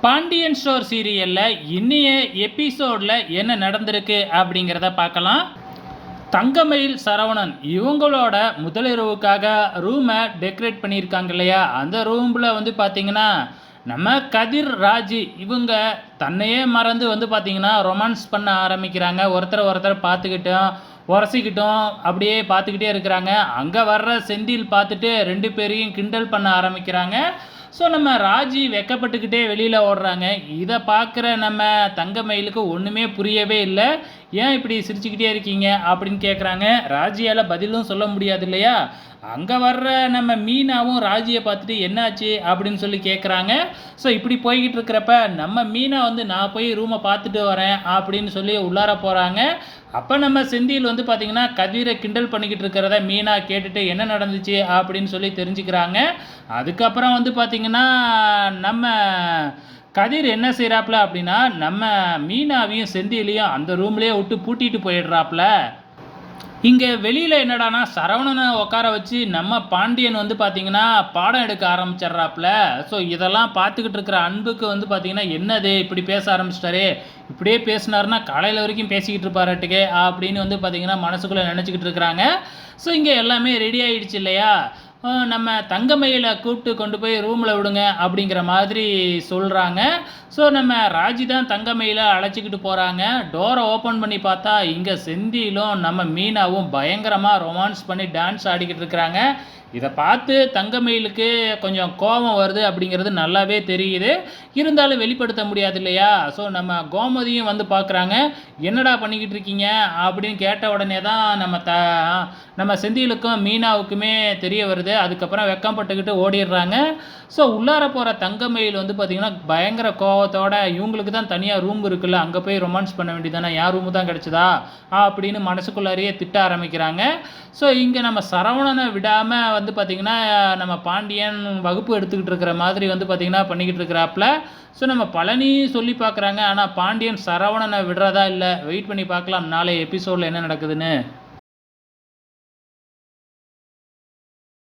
Pandian store சீரியல்ல இன்னைய எபிசோட்ல என்ன நடந்திருக்கு அப்படிங்கிறத பார்க்கலாம். தங்கமயில், சரவணன் இவங்களோட முதலிரவுக்காக ரூமை டெக்கரேட் பண்ணியிருக்காங்க இல்லையா? அந்த ரூமில் பார்த்தீங்கன்னா நம்ம கதிர், ராஜி இவங்க தன்னையே மறந்து பார்த்தீங்கன்னா ரொமான்ஸ் பண்ண ஆரம்பிக்கிறாங்க. ஒருத்தரை பார்த்துக்கிட்டோம், உரசிக்கிட்டோம் அப்படியே பார்த்துக்கிட்டே இருக்கிறாங்க. அங்கே வர்ற செந்தில் பார்த்துட்டு 2 பேரையும் கிண்டல் பண்ண ஆரம்பிக்கிறாங்க. ஸோ நம்ம ராஜி வெக்கப்பட்டுக்கிட்டே வெளியில் ஓடுறாங்க. இதை பார்க்குற நம்ம தங்கமயிலுக்கு ஒன்றுமே புரியவே இல்லை. ஏன் இப்படி சிரிச்சுக்கிட்டே இருக்கீங்க அப்படின்னு கேட்குறாங்க. ராஜியால் பதிலும் சொல்ல முடியாது இல்லையா? அங்கே வர்ற நம்ம மீனாவும் ராஜியை பார்த்துட்டு என்னாச்சு அப்படின்னு சொல்லி கேட்குறாங்க. ஸோ இப்படி போய்கிட்டு இருக்கிறப்ப நம்ம மீனா நான் போய் ரூமை பார்த்துட்டு வரேன் அப்படின்னு சொல்லி உள்ளார போகிறாங்க. அப்போ நம்ம செந்தில் பார்த்திங்கன்னா கதிரை கிண்டல் பண்ணிக்கிட்டு இருக்கிறத மீனா கேட்டுட்டு என்ன நடந்துச்சு அப்படின்னு சொல்லி தெரிஞ்சுக்கிறாங்க. அதுக்கப்புறம் பார்த்திங்கன்னா நம்ம கதிர் என்ன செய்கிறாப்புல அப்படின்னா நம்ம மீனாவையும் செந்திலையும் அந்த ரூம்லேயே விட்டு பூட்டிட்டு போயிடுறாப்புல. இங்கே வெளியில் என்னடானா சரவணனை உட்கார வச்சு நம்ம பாண்டியன் பார்த்திங்கன்னா பாடம் எடுக்க ஆரம்பிச்சிட்றாப்புல. ஸோ இதெல்லாம் பார்த்துக்கிட்டு இருக்கிற அன்புக்கு பார்த்திங்கன்னா என்னது இப்படி பேச ஆரம்பிச்சிட்டாரு, இப்படியே பேசினாருன்னா காலையில் வரைக்கும் பேசிக்கிட்டு இருப்பாராட்டுக்கே அப்படின்னு பார்த்திங்கன்னா மனசுக்குள்ளே நினச்சிக்கிட்டு இருக்கிறாங்க. ஸோ இங்கே எல்லாமே ரெடி ஆகிடுச்சு இல்லையா? நம்ம தங்கமயிலை கூப்பிட்டு கொண்டு போய் ரூமில் விடுங்க அப்படிங்கிற மாதிரி சொல்கிறாங்க. ஸோ நம்ம ராஜி தான் தங்கமயிலை அழைச்சிக்கிட்டு போகிறாங்க. டோரை ஓப்பன் பண்ணி பார்த்தா இங்கே செந்திலும் நம்ம மீனாவும் பயங்கரமாக ரொமான்ஸ் பண்ணி டான்ஸ் ஆடிக்கிட்டு இருக்கிறாங்க. இதை பார்த்து தங்கமயிலுக்கு கொஞ்சம் கோபம் வருது அப்படிங்கிறது நல்லாவே தெரியுது. இருந்தாலும் வெளிப்படுத்த முடியாது இல்லையா? ஸோ நம்ம கோமதியும் பார்க்குறாங்க. என்னடா பண்ணிக்கிட்டு இருக்கீங்க அப்படின்னு கேட்ட உடனே தான் நம்ம செந்திலுக்கும் மீனாவுக்குமே தெரிய வருது. அதுக்கப்புறம் வெக்கப்பட்டுக்கிட்டு ஓடிடுறாங்க. ஸோ உள்ளார போகிற தங்கமயில் பார்த்திங்கன்னா பயங்கர கோவத்தோட இவங்களுக்கு தான் தனியாக ரூம் இருக்குல்ல, அங்கே போய் ரொமான்ஸ் பண்ண வேண்டியதானே, யார் ரூமு தான் கிடச்சிதா அப்படின்னு மனசுக்குள்ளாரையே திட்ட ஆரம்பிக்கிறாங்க. ஸோ இங்கே நம்ம சரவணனை விடாமல் பார்த்திங்கன்னா நம்ம பாண்டியன் வகுப்பு எடுத்துக்கிட்டு இருக்கிற மாதிரி பார்த்திங்கன்னா பண்ணிக்கிட்டு இருக்கிறாப்புல. ஸோ நம்ம பழனி சொல்லி பார்க்குறாங்க. ஆனால் பாண்டியன் சரவணனை விடுறதா இல்லை. வெயிட் பண்ணி பார்க்கலாம் நாளைய எபிசோடில் என்ன நடக்குதுன்னு.